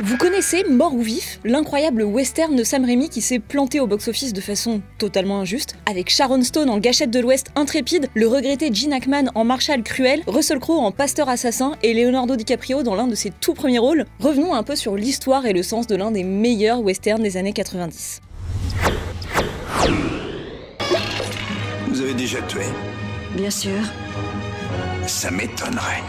Vous connaissez Mort ou Vif, l'incroyable western de Sam Raimi qui s'est planté au box-office de façon totalement injuste, avec Sharon Stone en gâchette de l'Ouest intrépide, le regretté Gene Hackman en Marshall cruel, Russell Crowe en pasteur assassin et Leonardo DiCaprio dans l'un de ses tout premiers rôles. Revenons un peu sur l'histoire et le sens de l'un des meilleurs westerns des années 90. Vous avez déjà tué? Bien sûr. Ça m'étonnerait.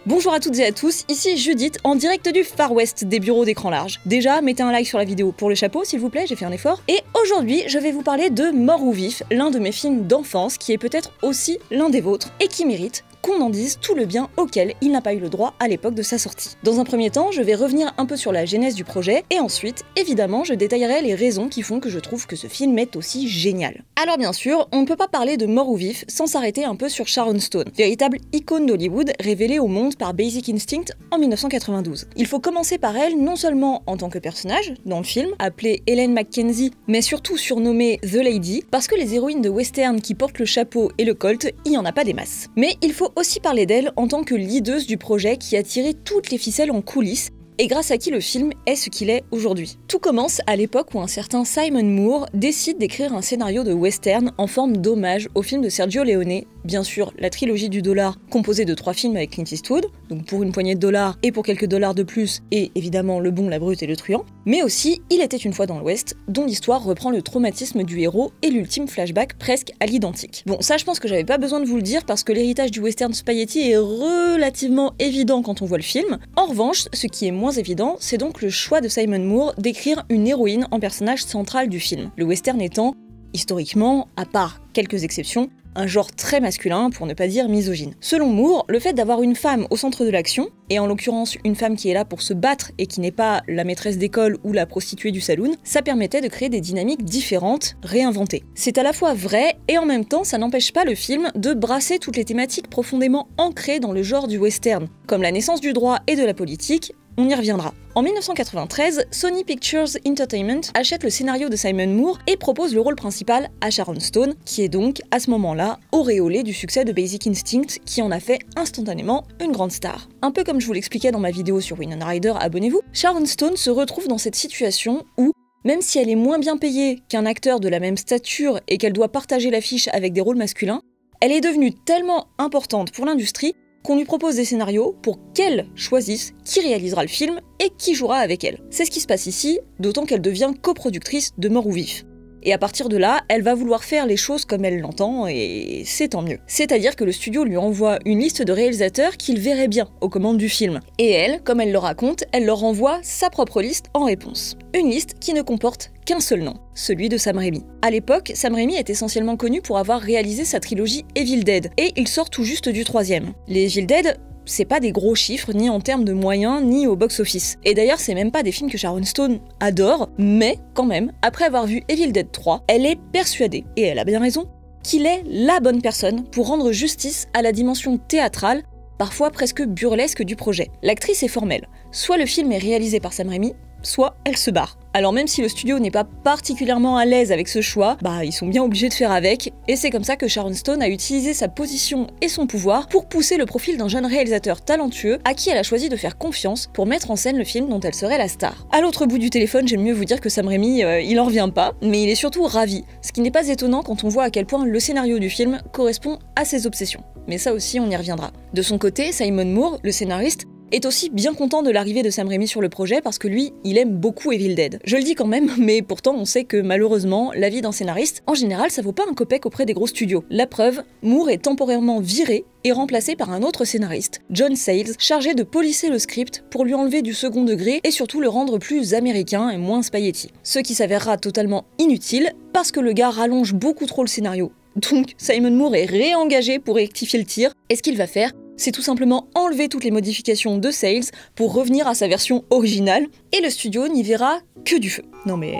Bonjour à toutes et à tous, ici Judith, en direct du Far West des bureaux d'écran large. Déjà, mettez un like sur la vidéo pour le chapeau, s'il vous plaît, j'ai fait un effort. Et aujourd'hui, je vais vous parler de Mort ou Vif, l'un de mes films d'enfance, qui est peut-être aussi l'un des vôtres, et qui mérite qu'on en dise tout le bien auquel il n'a pas eu le droit à l'époque de sa sortie. Dans un premier temps, je vais revenir un peu sur la genèse du projet, et ensuite, évidemment, je détaillerai les raisons qui font que je trouve que ce film est aussi génial. Alors bien sûr, on ne peut pas parler de Mort ou Vif sans s'arrêter un peu sur Sharon Stone, véritable icône d'Hollywood révélée au monde par Basic Instinct en 1992. Il faut commencer par elle non seulement en tant que personnage, dans le film, appelée Helen McKenzie, mais surtout surnommée The Lady, parce que les héroïnes de western qui portent le chapeau et le colt, il n'y en a pas des masses. Mais il faut aussi parler d'elle en tant que leaduse du projet qui a tiré toutes les ficelles en coulisses, et grâce à qui le film est ce qu'il est aujourd'hui. Tout commence à l'époque où un certain Simon Moore décide d'écrire un scénario de western en forme d'hommage au film de Sergio Leone, bien sûr la trilogie du dollar composée de 3 films avec Clint Eastwood, donc pour une poignée de dollars et pour quelques dollars de plus, et évidemment Le Bon, la Brute et le Truand, mais aussi Il était une fois dans l'Ouest, dont l'histoire reprend le traumatisme du héros et l'ultime flashback presque à l'identique. Bon, ça je pense que j'avais pas besoin de vous le dire parce que l'héritage du western spaghetti est relativement évident quand on voit le film. En revanche, ce qui est moins évident, c'est donc le choix de Simon Moore d'écrire une héroïne en personnage central du film. Le western étant, historiquement, à part quelques exceptions, un genre très masculin, pour ne pas dire misogyne. Selon Moore, le fait d'avoir une femme au centre de l'action, et en l'occurrence une femme qui est là pour se battre et qui n'est pas la maîtresse d'école ou la prostituée du saloon, ça permettait de créer des dynamiques différentes, réinventées. C'est à la fois vrai, et en même temps ça n'empêche pas le film de brasser toutes les thématiques profondément ancrées dans le genre du western, comme la naissance du droit et de la politique. On y reviendra. En 1993, Sony Pictures Entertainment achète le scénario de Simon Moore et propose le rôle principal à Sharon Stone, qui est donc, à ce moment-là, auréolée du succès de Basic Instinct, qui en a fait instantanément une grande star. Un peu comme je vous l'expliquais dans ma vidéo sur Winona Ryder, abonnez-vous, Sharon Stone se retrouve dans cette situation où, même si elle est moins bien payée qu'un acteur de la même stature et qu'elle doit partager l'affiche avec des rôles masculins, elle est devenue tellement importante pour l'industrie qu'on lui propose des scénarios pour qu'elle choisisse qui réalisera le film et qui jouera avec elle. C'est ce qui se passe ici, d'autant qu'elle devient coproductrice de Mort ou Vif. Et à partir de là, elle va vouloir faire les choses comme elle l'entend, et c'est tant mieux. C'est-à-dire que le studio lui envoie une liste de réalisateurs qu'il verrait bien aux commandes du film. Et elle, comme elle le raconte, elle leur envoie sa propre liste en réponse. Une liste qui ne comporte qu'un seul nom, celui de Sam Raimi. À l'époque, Sam Raimi est essentiellement connu pour avoir réalisé sa trilogie Evil Dead, et il sort tout juste du 3e. Les Evil Dead, c'est pas des gros chiffres, ni en termes de moyens, ni au box-office. Et d'ailleurs, c'est même pas des films que Sharon Stone adore, mais quand même, après avoir vu Evil Dead 3, elle est persuadée, et elle a bien raison, qu'il est la bonne personne pour rendre justice à la dimension théâtrale, parfois presque burlesque du projet. L'actrice est formelle. Soit le film est réalisé par Sam Raimi, soit elle se barre. Alors même si le studio n'est pas particulièrement à l'aise avec ce choix, ils sont bien obligés de faire avec, et c'est comme ça que Sharon Stone a utilisé sa position et son pouvoir pour pousser le profil d'un jeune réalisateur talentueux à qui elle a choisi de faire confiance pour mettre en scène le film dont elle serait la star. À l'autre bout du téléphone, j'aime mieux vous dire que Sam Raimi, il en revient pas, mais il est surtout ravi, ce qui n'est pas étonnant quand on voit à quel point le scénario du film correspond à ses obsessions. Mais ça aussi, on y reviendra. De son côté, Simon Moore, le scénariste, est aussi bien content de l'arrivée de Sam Raimi sur le projet parce que lui, il aime beaucoup Evil Dead. Je le dis quand même, mais pourtant on sait que malheureusement, la vie d'un scénariste, en général, ça vaut pas un copec auprès des gros studios. La preuve, Moore est temporairement viré et remplacé par un autre scénariste, John Sayles, chargé de polisser le script pour lui enlever du second degré et surtout le rendre plus américain et moins spaghetti. Ce qui s'avérera totalement inutile parce que le gars rallonge beaucoup trop le scénario. Donc Simon Moore est réengagé pour rectifier le tir, et ce qu'il va faire, c'est tout simplement enlever toutes les modifications de Sayles pour revenir à sa version originale, et le studio n'y verra que du feu. Non mais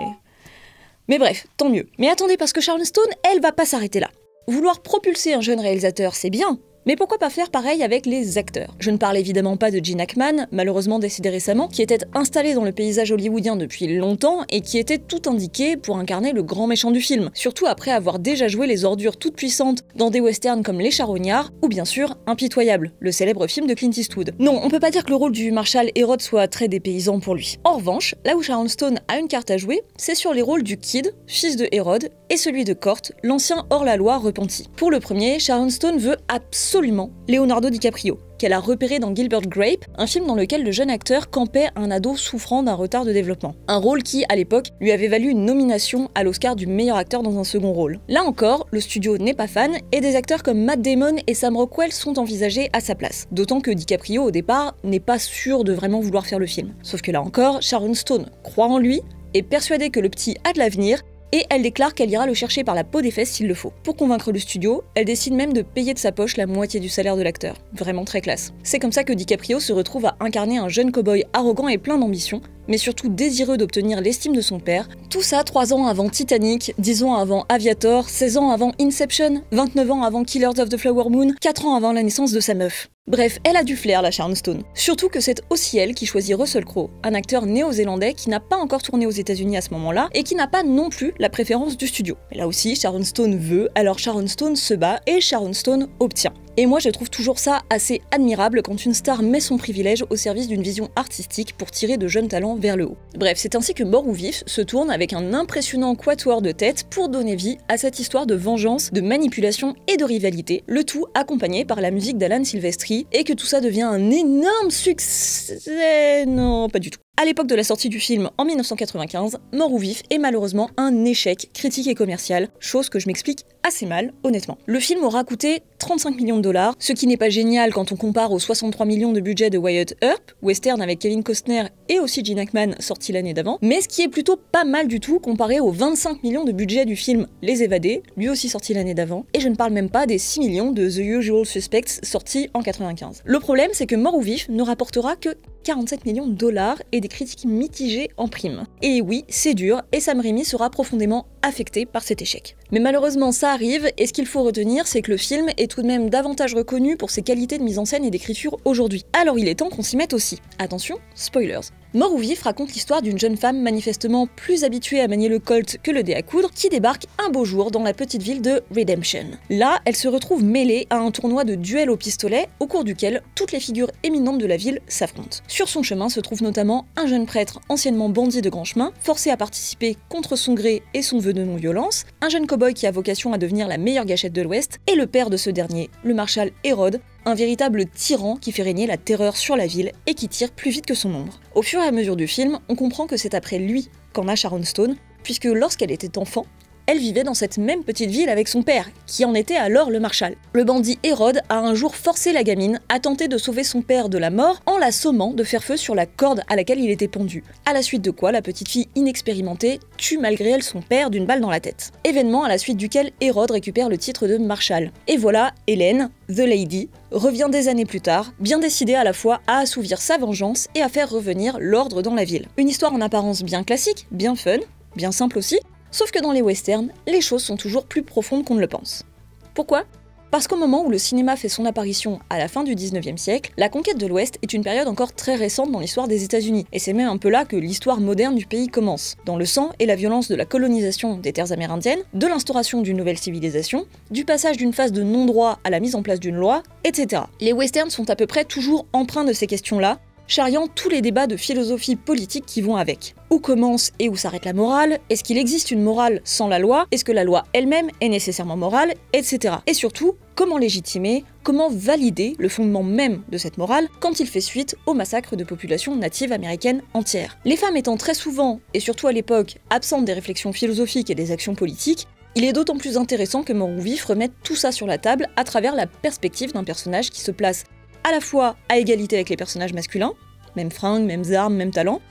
bref, tant mieux. Mais attendez, parce que Sharon Stone, elle va pas s'arrêter là. Vouloir propulser un jeune réalisateur, c'est bien, Mais pourquoi pas faire pareil avec les acteurs? Je ne parle évidemment pas de Gene Hackman, malheureusement décédé récemment, qui était installé dans le paysage hollywoodien depuis longtemps et qui était tout indiqué pour incarner le grand méchant du film, surtout après avoir déjà joué les ordures toutes puissantes dans des westerns comme Les Charognards, ou bien sûr Impitoyable, le célèbre film de Clint Eastwood. Non, on peut pas dire que le rôle du Marshal Hérode soit très dépaysant pour lui. En revanche, là où Sharon Stone a une carte à jouer, c'est sur les rôles du Kid, fils de Hérode, et celui de Cort, l'ancien hors-la-loi repenti. Pour le premier, Sharon Stone veut absolument Leonardo DiCaprio, qu'elle a repéré dans Gilbert Grape, un film dans lequel le jeune acteur campait un ado souffrant d'un retard de développement. Un rôle qui, à l'époque, lui avait valu une nomination à l'Oscar du meilleur acteur dans un second rôle. Là encore, le studio n'est pas fan, et des acteurs comme Matt Damon et Sam Rockwell sont envisagés à sa place. D'autant que DiCaprio, au départ, n'est pas sûr de vraiment vouloir faire le film. Sauf que là encore, Sharon Stone croit en lui, est persuadée que le petit a de l'avenir, et elle déclare qu'elle ira le chercher par la peau des fesses s'il le faut. Pour convaincre le studio, elle décide même de payer de sa poche la moitié du salaire de l'acteur. Vraiment très classe. C'est comme ça que DiCaprio se retrouve à incarner un jeune cow-boy arrogant et plein d'ambition, mais surtout désireux d'obtenir l'estime de son père. Tout ça 3 ans avant Titanic, 10 ans avant Aviator, 16 ans avant Inception, 29 ans avant Killers of the Flower Moon, 4 ans avant la naissance de sa meuf. Bref, elle a du flair, la Sharon Stone. Surtout que c'est aussi elle qui choisit Russell Crowe, un acteur néo-zélandais qui n'a pas encore tourné aux États-Unis à ce moment-là et qui n'a pas non plus la préférence du studio. Mais là aussi, Sharon Stone veut, alors Sharon Stone se bat et Sharon Stone obtient. Et moi je trouve toujours ça assez admirable quand une star met son privilège au service d'une vision artistique pour tirer de jeunes talents vers le haut. Bref, c'est ainsi que Mort ou Vif se tourne avec un impressionnant quatuor de tête pour donner vie à cette histoire de vengeance, de manipulation et de rivalité, le tout accompagné par la musique d'Alan Silvestri, et que tout ça devient un énorme succès... Non, pas du tout. À l'époque de la sortie du film en 1995, Mort ou Vif est malheureusement un échec critique et commercial, chose que je m'explique assez mal, honnêtement. Le film aura coûté 35 millions de dollars, ce qui n'est pas génial quand on compare aux 63 millions de budget de Wyatt Earp, western avec Kevin Costner et aussi Gene Hackman sorti l'année d'avant, mais ce qui est plutôt pas mal du tout comparé aux 25 millions de budget du film Les Évadés, lui aussi sorti l'année d'avant, et je ne parle même pas des 6 millions de The Usual Suspects sorti en 95. Le problème, c'est que Mort ou Vif ne rapportera que 47 millions de dollars et des critiques mitigées en prime. Et oui, c'est dur, et Sam Raimi sera profondément affecté par cet échec. Mais malheureusement, ça arrive, et ce qu'il faut retenir, c'est que le film est tout de même davantage reconnu pour ses qualités de mise en scène et d'écriture aujourd'hui. Alors il est temps qu'on s'y mette aussi. Attention, spoilers. Mort ou Vif raconte l'histoire d'une jeune femme manifestement plus habituée à manier le Colt que le dé à coudre qui débarque un beau jour dans la petite ville de Redemption. Là, elle se retrouve mêlée à un tournoi de duel au pistolet au cours duquel toutes les figures éminentes de la ville s'affrontent. Sur son chemin se trouve notamment un jeune prêtre anciennement bandit de grand chemin, forcé à participer contre son gré et son vœu de non-violence, un jeune cow-boy qui a vocation à devenir la meilleure gâchette de l'Ouest, et le père de ce dernier, le Marshal Hérode, un véritable tyran qui fait régner la terreur sur la ville et qui tire plus vite que son ombre. Au fur et à mesure du film, on comprend que c'est après lui qu'en a Sharon Stone, puisque lorsqu'elle était enfant, elle vivait dans cette même petite ville avec son père, qui en était alors le Marshal. Le bandit Hérode a un jour forcé la gamine à tenter de sauver son père de la mort en la sommant de faire feu sur la corde à laquelle il était pendu. À la suite de quoi, la petite fille inexpérimentée tue malgré elle son père d'une balle dans la tête. Événement à la suite duquel Hérode récupère le titre de Marshal. Et voilà, Hélène, The Lady, revient des années plus tard, bien décidée à la fois à assouvir sa vengeance et à faire revenir l'ordre dans la ville. Une histoire en apparence bien classique, bien fun, bien simple aussi, sauf que dans les westerns, les choses sont toujours plus profondes qu'on ne le pense. Pourquoi ? Parce qu'au moment où le cinéma fait son apparition à la fin du 19e siècle, la conquête de l'Ouest est une période encore très récente dans l'histoire des États-Unis, et c'est même un peu là que l'histoire moderne du pays commence, dans le sang et la violence de la colonisation des terres amérindiennes, de l'instauration d'une nouvelle civilisation, du passage d'une phase de non-droit à la mise en place d'une loi, etc. Les westerns sont à peu près toujours empreints de ces questions-là, charriant tous les débats de philosophie politique qui vont avec. Où commence et où s'arrête la morale? Est-ce qu'il existe une morale sans la loi? Est-ce que la loi elle-même est nécessairement morale? Etc. Et surtout, comment légitimer, comment valider le fondement même de cette morale quand il fait suite au massacre de populations natives américaines entières? Les femmes étant très souvent, et surtout à l'époque, absentes des réflexions philosophiques et des actions politiques, il est d'autant plus intéressant que Mort ou Vif remette tout ça sur la table à travers la perspective d'un personnage qui se place à la fois à égalité avec les personnages masculins, mêmes fringues, mêmes armes, mêmes talents.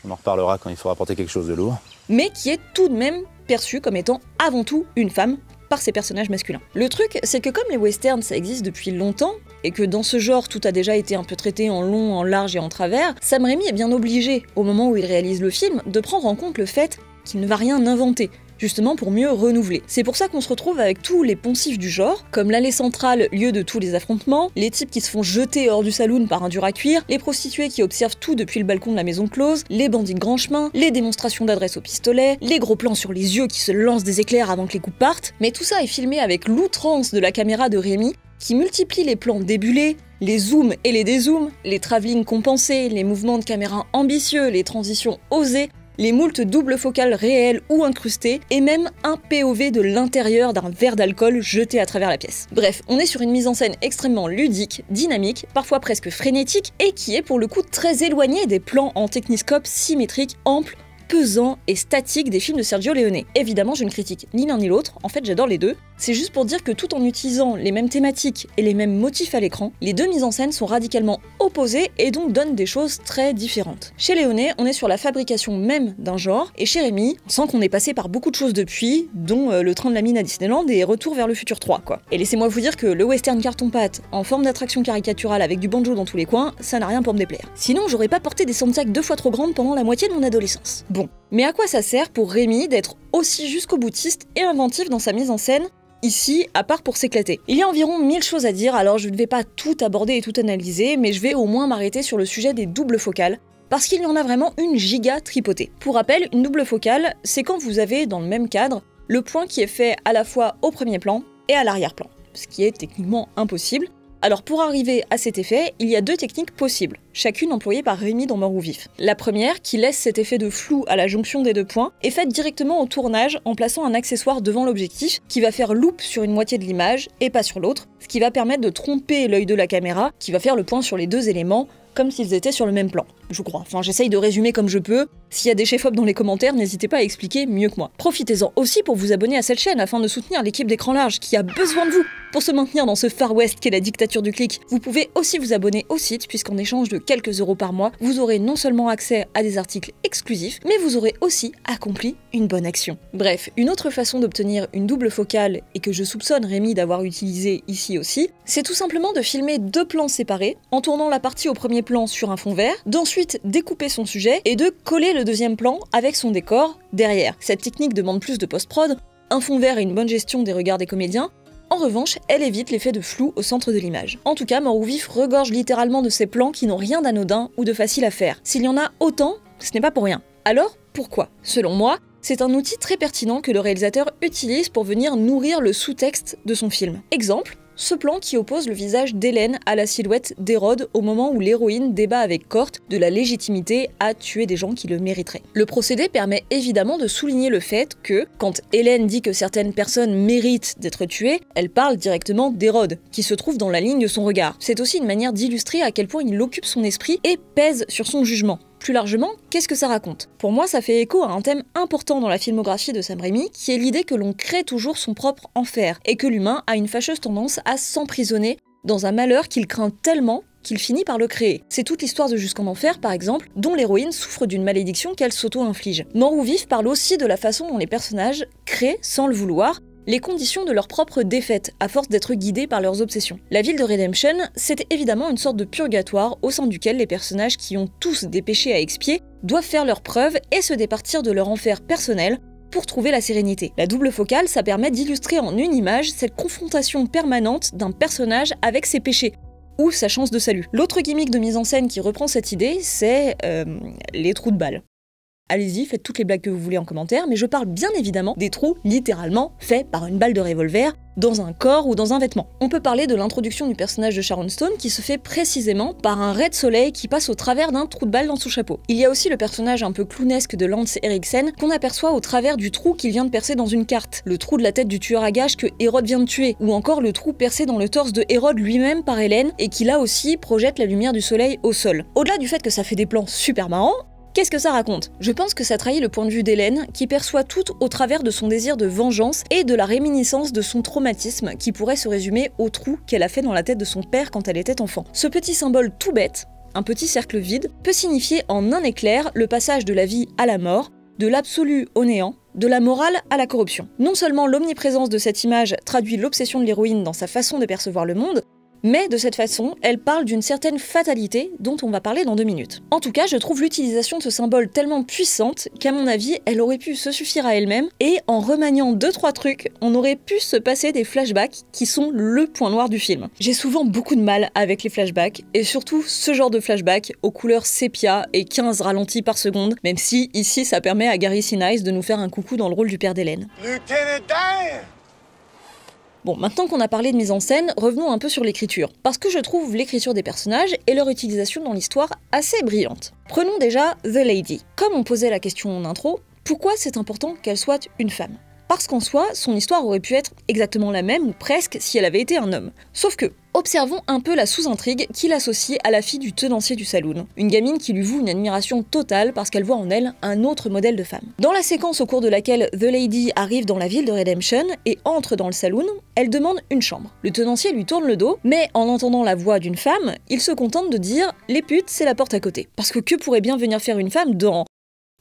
On en reparlera quand il faudra porter quelque chose de lourd. Mais qui est tout de même perçu comme étant avant tout une femme par ses personnages masculins. Le truc, c'est que comme les westerns ça existe depuis longtemps, et que dans ce genre tout a déjà été un peu traité en long, en large et en travers, Sam Raimi est bien obligé, au moment où il réalise le film, de prendre en compte le fait qu'il ne va rien inventer. justement pour mieux renouveler. C'est pour ça qu'on se retrouve avec tous les poncifs du genre, comme l'allée centrale, lieu de tous les affrontements, les types qui se font jeter hors du saloon par un dur à cuire, les prostituées qui observent tout depuis le balcon de la maison close, les bandits de grand chemin, les démonstrations d'adresse au pistolet, les gros plans sur les yeux qui se lancent des éclairs avant que les coups partent, mais tout ça est filmé avec l'outrance de la caméra de Rémi, qui multiplie les plans débulés, les zooms et les dézooms, les travelling compensés, les mouvements de caméra ambitieux, les transitions osées, les moultes doubles focales réelles ou incrustées, et même un POV de l'intérieur d'un verre d'alcool jeté à travers la pièce. Bref, on est sur une mise en scène extrêmement ludique, dynamique, parfois presque frénétique, et qui est pour le coup très éloignée des plans en techniscope symétriques, amples, pesant et statique des films de Sergio Leone. Évidemment, je ne critique ni l'un ni l'autre, en fait j'adore les deux. C'est juste pour dire que tout en utilisant les mêmes thématiques et les mêmes motifs à l'écran, les deux mises en scène sont radicalement opposées et donc donnent des choses très différentes. Chez Leone, on est sur la fabrication même d'un genre, et chez Rémi, on sent qu'on est passé par beaucoup de choses depuis, dont le train de la mine à Disneyland et Retour vers le futur 3, quoi. Et laissez-moi vous dire que le western carton-pâte, en forme d'attraction caricaturale avec du banjo dans tous les coins, ça n'a rien pour me déplaire. Sinon, j'aurais pas porté des soundtracks 2 fois trop grandes pendant la moitié de mon adolescence. Bon. Mais à quoi ça sert pour Rémi d'être aussi jusqu'au boutiste et inventif dans sa mise en scène, ici, à part pour s'éclater? Il y a environ 1000 choses à dire, alors je ne vais pas tout aborder et tout analyser, mais je vais au moins m'arrêter sur le sujet des doubles focales, parce qu'il y en a vraiment une giga tripotée. Pour rappel, une double focale, c'est quand vous avez, dans le même cadre, le point qui est fait à la fois au premier plan et à l'arrière-plan, ce qui est techniquement impossible. Alors pour arriver à cet effet, il y a 2 techniques possibles, chacune employée par Rémi dans Mort ou Vif. La première, qui laisse cet effet de flou à la jonction des 2 points, est faite directement au tournage en plaçant un accessoire devant l'objectif qui va faire loupe sur une moitié de l'image et pas sur l'autre, ce qui va permettre de tromper l'œil de la caméra, qui va faire le point sur les 2 éléments, comme s'ils étaient sur le même plan, je crois. Enfin, j'essaye de résumer comme je peux. S'il y a des chefs-op dans les commentaires, n'hésitez pas à expliquer mieux que moi. Profitez-en aussi pour vous abonner à cette chaîne afin de soutenir l'équipe d'Écran Large qui a besoin de vous pour se maintenir dans ce Far West qu'est la dictature du clic. Vous pouvez aussi vous abonner au site puisqu'en échange de quelques euros par mois, vous aurez non seulement accès à des articles exclusifs, mais vous aurez aussi accompli une bonne action. Bref, une autre façon d'obtenir une double focale, et que je soupçonne Rémi d'avoir utilisé ici aussi, c'est tout simplement de filmer 2 plans séparés, en tournant la partie au premier plan sur un fond vert, d'ensuite découper son sujet et de coller le deuxième plan avec son décor derrière. Cette technique demande plus de post-prod, un fond vert et une bonne gestion des regards des comédiens. En revanche, elle évite l'effet de flou au centre de l'image. En tout cas, Mort ou Vif regorge littéralement de ces plans qui n'ont rien d'anodin ou de facile à faire. S'il y en a autant, ce n'est pas pour rien. Alors, pourquoi? Selon moi, c'est un outil très pertinent que le réalisateur utilise pour venir nourrir le sous-texte de son film. Exemple, ce plan qui oppose le visage d'Hélène à la silhouette d'Hérode au moment où l'héroïne débat avec Cort de la légitimité à tuer des gens qui le mériteraient. Le procédé permet évidemment de souligner le fait que, quand Hélène dit que certaines personnes méritent d'être tuées, elle parle directement d'Hérode, qui se trouve dans la ligne de son regard. C'est aussi une manière d'illustrer à quel point il occupe son esprit et pèse sur son jugement. Plus largement, qu'est-ce que ça raconte? Pour moi, ça fait écho à un thème important dans la filmographie de Sam Raimi, qui est l'idée que l'on crée toujours son propre enfer, et que l'humain a une fâcheuse tendance à s'emprisonner dans un malheur qu'il craint tellement qu'il finit par le créer. C'est toute l'histoire de Jusqu'en Enfer, par exemple, dont l'héroïne souffre d'une malédiction qu'elle s'auto-inflige. Mort ou Vif parle aussi de la façon dont les personnages créent, sans le vouloir, les conditions de leur propre défaite, à force d'être guidés par leurs obsessions. La ville de Redemption, c'est évidemment une sorte de purgatoire au sein duquel les personnages qui ont tous des péchés à expier doivent faire leurs preuves et se départir de leur enfer personnel pour trouver la sérénité. La double focale, ça permet d'illustrer en une image cette confrontation permanente d'un personnage avec ses péchés, ou sa chance de salut. L'autre gimmick de mise en scène qui reprend cette idée, c'est les trous de balles. Allez-y, faites toutes les blagues que vous voulez en commentaire, mais je parle bien évidemment des trous littéralement faits par une balle de revolver dans un corps ou dans un vêtement. On peut parler de l'introduction du personnage de Sharon Stone qui se fait précisément par un ray de soleil qui passe au travers d'un trou de balle dans son chapeau. Il y a aussi le personnage un peu clownesque de Lance Henriksen qu'on aperçoit au travers du trou qu'il vient de percer dans une carte, le trou de la tête du tueur à gages que Hérode vient de tuer, ou encore le trou percé dans le torse de Hérode lui-même par Hélène et qui là aussi projette la lumière du soleil au sol. Au-delà du fait que ça fait des plans super marrants, qu'est-ce que ça raconte? Je pense que ça trahit le point de vue d'Hélène, qui perçoit tout au travers de son désir de vengeance et de la réminiscence de son traumatisme, qui pourrait se résumer au trou qu'elle a fait dans la tête de son père quand elle était enfant. Ce petit symbole tout bête, un petit cercle vide, peut signifier en un éclair le passage de la vie à la mort, de l'absolu au néant, de la morale à la corruption. Non seulement l'omniprésence de cette image traduit l'obsession de l'héroïne dans sa façon de percevoir le monde, mais de cette façon, elle parle d'une certaine fatalité dont on va parler dans 2 minutes. En tout cas, je trouve l'utilisation de ce symbole tellement puissante qu'à mon avis, elle aurait pu se suffire à elle-même, et en remaniant 2-3 trucs, on aurait pu se passer des flashbacks qui sont le point noir du film. J'ai souvent beaucoup de mal avec les flashbacks, et surtout ce genre de flashback aux couleurs sépia et 15 ralentis par seconde, même si ici ça permet à Gary Sinise de nous faire un coucou dans le rôle du père d'Hélène. Bon, maintenant qu'on a parlé de mise en scène, revenons un peu sur l'écriture, parce que je trouve l'écriture des personnages et leur utilisation dans l'histoire assez brillante. Prenons déjà The Lady. Comme on posait la question en intro, pourquoi c'est important qu'elle soit une femme ? Parce qu'en soi, son histoire aurait pu être exactement la même, ou presque, si elle avait été un homme. Sauf que, observons un peu la sous-intrigue qui l'associe à la fille du tenancier du saloon. Une gamine qui lui voue une admiration totale parce qu'elle voit en elle un autre modèle de femme. Dans la séquence au cours de laquelle The Lady arrive dans la ville de Redemption et entre dans le saloon, elle demande une chambre. Le tenancier lui tourne le dos, mais en entendant la voix d'une femme, il se contente de dire « les putes, c'est la porte à côté ». Parce que pourrait bien venir faire une femme dans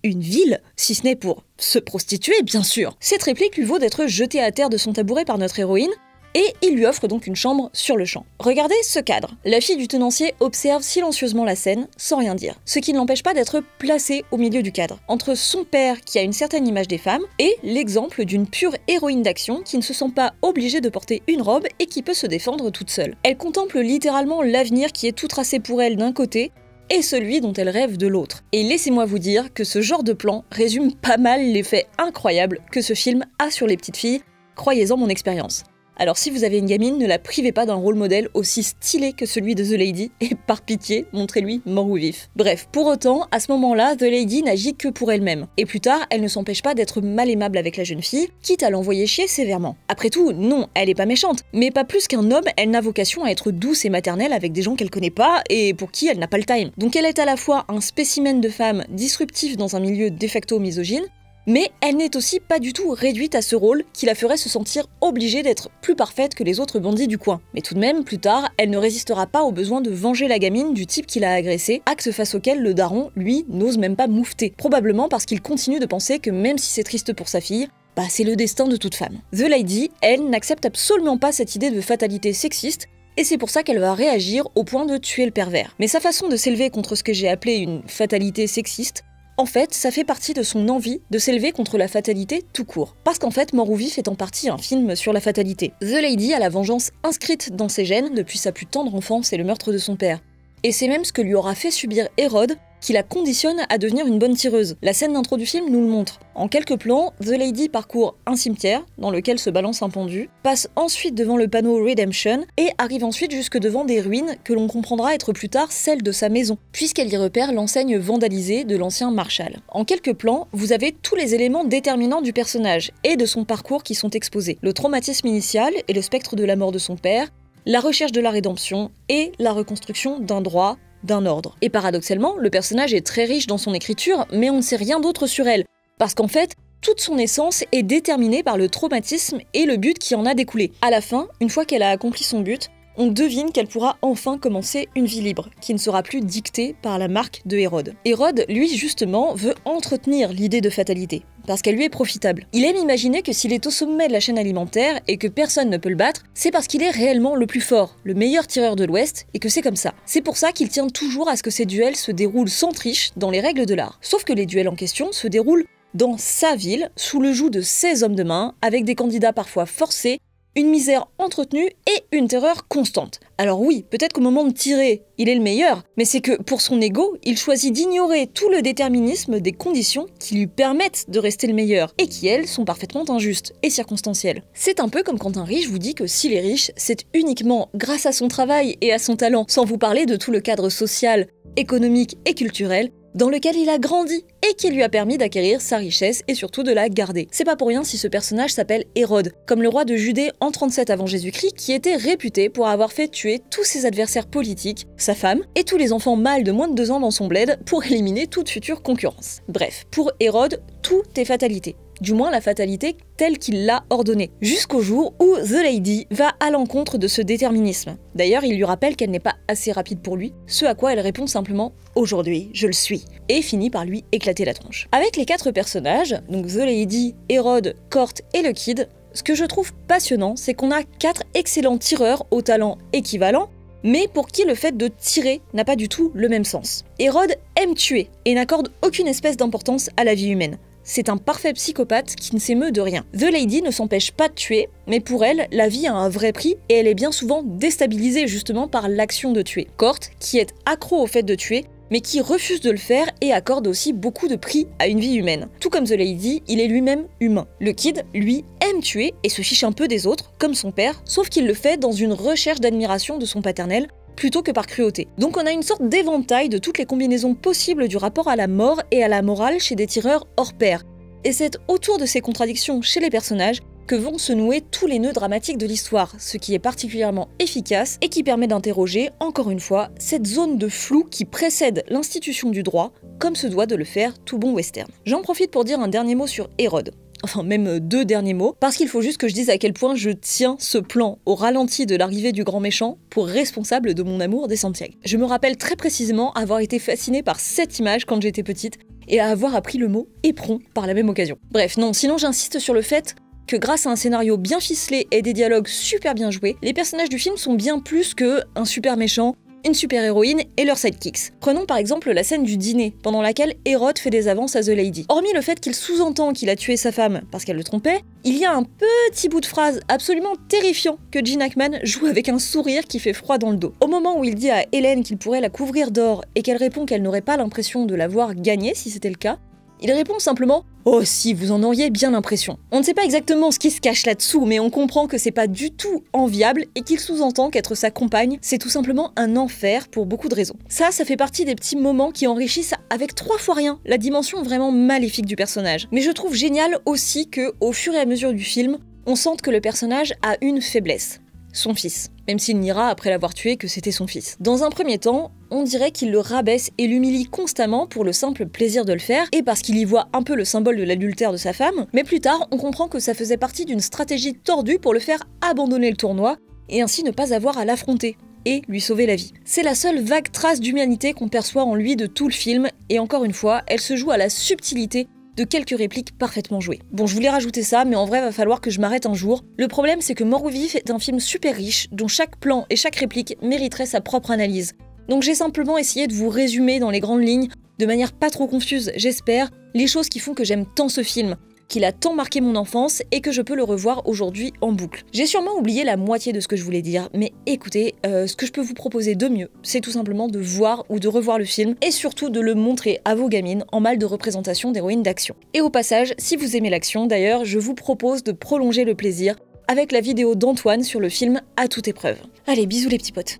une ville, si ce n'est pour se prostituer, bien sûr. Cette réplique lui vaut d'être jetée à terre de son tabouret par notre héroïne, et il lui offre donc une chambre sur le champ. Regardez ce cadre. La fille du tenancier observe silencieusement la scène, sans rien dire, ce qui ne l'empêche pas d'être placée au milieu du cadre, entre son père qui a une certaine image des femmes, et l'exemple d'une pure héroïne d'action qui ne se sent pas obligée de porter une robe et qui peut se défendre toute seule. Elle contemple littéralement l'avenir qui est tout tracé pour elle d'un côté, et celui dont elle rêve de l'autre. Et laissez-moi vous dire que ce genre de plan résume pas mal l'effet incroyable que ce film a sur les petites filles, croyez-en mon expérience. Alors si vous avez une gamine, ne la privez pas d'un rôle modèle aussi stylé que celui de The Lady, et par pitié, montrez-lui mort ou vif. Bref, pour autant, à ce moment-là, The Lady n'agit que pour elle-même. Et plus tard, elle ne s'empêche pas d'être mal aimable avec la jeune fille, quitte à l'envoyer chier sévèrement. Après tout, non, elle est pas méchante, mais pas plus qu'un homme, elle n'a vocation à être douce et maternelle avec des gens qu'elle connaît pas, et pour qui elle n'a pas le time. Donc elle est à la fois un spécimen de femme disruptif dans un milieu de facto misogyne, mais elle n'est aussi pas du tout réduite à ce rôle qui la ferait se sentir obligée d'être plus parfaite que les autres bandits du coin. Mais tout de même, plus tard, elle ne résistera pas au besoin de venger la gamine du type qui l'a agressée, acte face auquel le daron, lui, n'ose même pas moufter. Probablement parce qu'il continue de penser que même si c'est triste pour sa fille, bah c'est le destin de toute femme. The Lady, elle, n'accepte absolument pas cette idée de fatalité sexiste, et c'est pour ça qu'elle va réagir au point de tuer le pervers. Mais sa façon de s'élever contre ce que j'ai appelé une fatalité sexiste, en fait, ça fait partie de son envie de s'élever contre la fatalité tout court. Parce qu'en fait, Mort ou Vif est en partie un film sur la fatalité. The Lady a la vengeance inscrite dans ses gènes depuis sa plus tendre enfance et le meurtre de son père. Et c'est même ce que lui aura fait subir Hérode, qui la conditionne à devenir une bonne tireuse. La scène d'intro du film nous le montre. En quelques plans, The Lady parcourt un cimetière, dans lequel se balance un pendu, passe ensuite devant le panneau Redemption, et arrive ensuite jusque devant des ruines que l'on comprendra être plus tard celles de sa maison, puisqu'elle y repère l'enseigne vandalisée de l'ancien Marshall. En quelques plans, vous avez tous les éléments déterminants du personnage, et de son parcours qui sont exposés. Le traumatisme initial et le spectre de la mort de son père, la recherche de la rédemption, et la reconstruction d'un droit, d'un ordre. Et paradoxalement, le personnage est très riche dans son écriture, mais on ne sait rien d'autre sur elle. Parce qu'en fait, toute son essence est déterminée par le traumatisme et le but qui en a découlé. À la fin, une fois qu'elle a accompli son but, on devine qu'elle pourra enfin commencer une vie libre, qui ne sera plus dictée par la marque de Hérode. Hérode, lui, justement, veut entretenir l'idée de fatalité, parce qu'elle lui est profitable. Il aime imaginer que s'il est au sommet de la chaîne alimentaire et que personne ne peut le battre, c'est parce qu'il est réellement le plus fort, le meilleur tireur de l'Ouest, et que c'est comme ça. C'est pour ça qu'il tient toujours à ce que ces duels se déroulent sans triche, dans les règles de l'art. Sauf que les duels en question se déroulent dans sa ville, sous le joug de ses hommes de main, avec des candidats parfois forcés, une misère entretenue et une terreur constante. Alors oui, peut-être qu'au moment de tirer, il est le meilleur, mais c'est que pour son ego, il choisit d'ignorer tout le déterminisme des conditions qui lui permettent de rester le meilleur, et qui, elles, sont parfaitement injustes et circonstancielles. C'est un peu comme quand un riche vous dit que s'il est riche, c'est uniquement grâce à son travail et à son talent, sans vous parler de tout le cadre social, économique et culturel dans lequel il a grandi et qui lui a permis d'acquérir sa richesse et surtout de la garder. C'est pas pour rien si ce personnage s'appelle Hérode, comme le roi de Judée en 37 avant Jésus-Christ qui était réputé pour avoir fait tuer tous ses adversaires politiques, sa femme et tous les enfants mâles de moins de 2 ans dans son bled pour éliminer toute future concurrence. Bref, pour Hérode, tout est fatalité. Du moins la fatalité telle qu'il l'a ordonnée, jusqu'au jour où The Lady va à l'encontre de ce déterminisme. D'ailleurs, il lui rappelle qu'elle n'est pas assez rapide pour lui, ce à quoi elle répond simplement « Aujourd'hui, je le suis », et finit par lui éclater la tronche. Avec les 4 personnages, donc The Lady, Hérode, Cort et le Kid, ce que je trouve passionnant, c'est qu'on a 4 excellents tireurs au talent équivalent, mais pour qui le fait de tirer n'a pas du tout le même sens. Hérode aime tuer et n'accorde aucune espèce d'importance à la vie humaine. C'est un parfait psychopathe qui ne s'émeut de rien. The Lady ne s'empêche pas de tuer, mais pour elle, la vie a un vrai prix et elle est bien souvent déstabilisée justement par l'action de tuer. Cort, qui est accro au fait de tuer, mais qui refuse de le faire et accorde aussi beaucoup de prix à une vie humaine. Tout comme The Lady, il est lui-même humain. Le Kid, lui, aime tuer et se fiche un peu des autres, comme son père, sauf qu'il le fait dans une recherche d'admiration de son paternel, plutôt que par cruauté. Donc on a une sorte d'éventail de toutes les combinaisons possibles du rapport à la mort et à la morale chez des tireurs hors pair. Et c'est autour de ces contradictions chez les personnages que vont se nouer tous les nœuds dramatiques de l'histoire, ce qui est particulièrement efficace et qui permet d'interroger, encore une fois, cette zone de flou qui précède l'institution du droit, comme se doit de le faire tout bon western. J'en profite pour dire un dernier mot sur Hérode. Enfin même 2 derniers mots, parce qu'il faut juste que je dise à quel point je tiens ce plan au ralenti de l'arrivée du grand méchant pour responsable de mon amour des Santiago. Je me rappelle très précisément avoir été fascinée par cette image quand j'étais petite, et à avoir appris le mot éperon par la même occasion. Bref, non, sinon j'insiste sur le fait que grâce à un scénario bien ficelé et des dialogues super bien joués, les personnages du film sont bien plus que un super méchant, une super héroïne et leurs sidekicks. Prenons par exemple la scène du dîner, pendant laquelle Hérode fait des avances à The Lady. Hormis le fait qu'il sous-entend qu'il a tué sa femme parce qu'elle le trompait, il y a un petit bout de phrase absolument terrifiant que Gene Hackman joue avec un sourire qui fait froid dans le dos. Au moment où il dit à Hélène qu'il pourrait la couvrir d'or et qu'elle répond qu'elle n'aurait pas l'impression de l'avoir gagné si c'était le cas, il répond simplement « Oh si, vous en auriez bien l'impression ». On ne sait pas exactement ce qui se cache là-dessous, mais on comprend que c'est pas du tout enviable et qu'il sous-entend qu'être sa compagne, c'est tout simplement un enfer pour beaucoup de raisons. Ça fait partie des petits moments qui enrichissent avec 3 fois rien la dimension vraiment maléfique du personnage. Mais je trouve génial aussi que, au fur et à mesure du film, on sente que le personnage a une faiblesse. Son fils, même s'il n'ira après l'avoir tué que c'était son fils. Dans un premier temps, on dirait qu'il le rabaisse et l'humilie constamment pour le simple plaisir de le faire, et parce qu'il y voit un peu le symbole de l'adultère de sa femme, mais plus tard, on comprend que ça faisait partie d'une stratégie tordue pour le faire abandonner le tournoi, et ainsi ne pas avoir à l'affronter, et lui sauver la vie. C'est la seule vague trace d'humanité qu'on perçoit en lui de tout le film, et encore une fois, elle se joue à la subtilité de quelques répliques parfaitement jouées. Bon, je voulais rajouter ça, mais en vrai, va falloir que je m'arrête un jour. Le problème, c'est que Mort ou Vif est un film super riche, dont chaque plan et chaque réplique mériterait sa propre analyse. Donc j'ai simplement essayé de vous résumer dans les grandes lignes, de manière pas trop confuse, j'espère, les choses qui font que j'aime tant ce film, qu'il a tant marqué mon enfance et que je peux le revoir aujourd'hui en boucle. J'ai sûrement oublié la moitié de ce que je voulais dire, mais écoutez, ce que je peux vous proposer de mieux, c'est tout simplement de voir ou de revoir le film et surtout de le montrer à vos gamines en mal de représentation d'héroïnes d'action. Et au passage, si vous aimez l'action d'ailleurs, je vous propose de prolonger le plaisir avec la vidéo d'Antoine sur le film À toute épreuve. Allez, bisous les petits potes.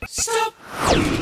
Stop!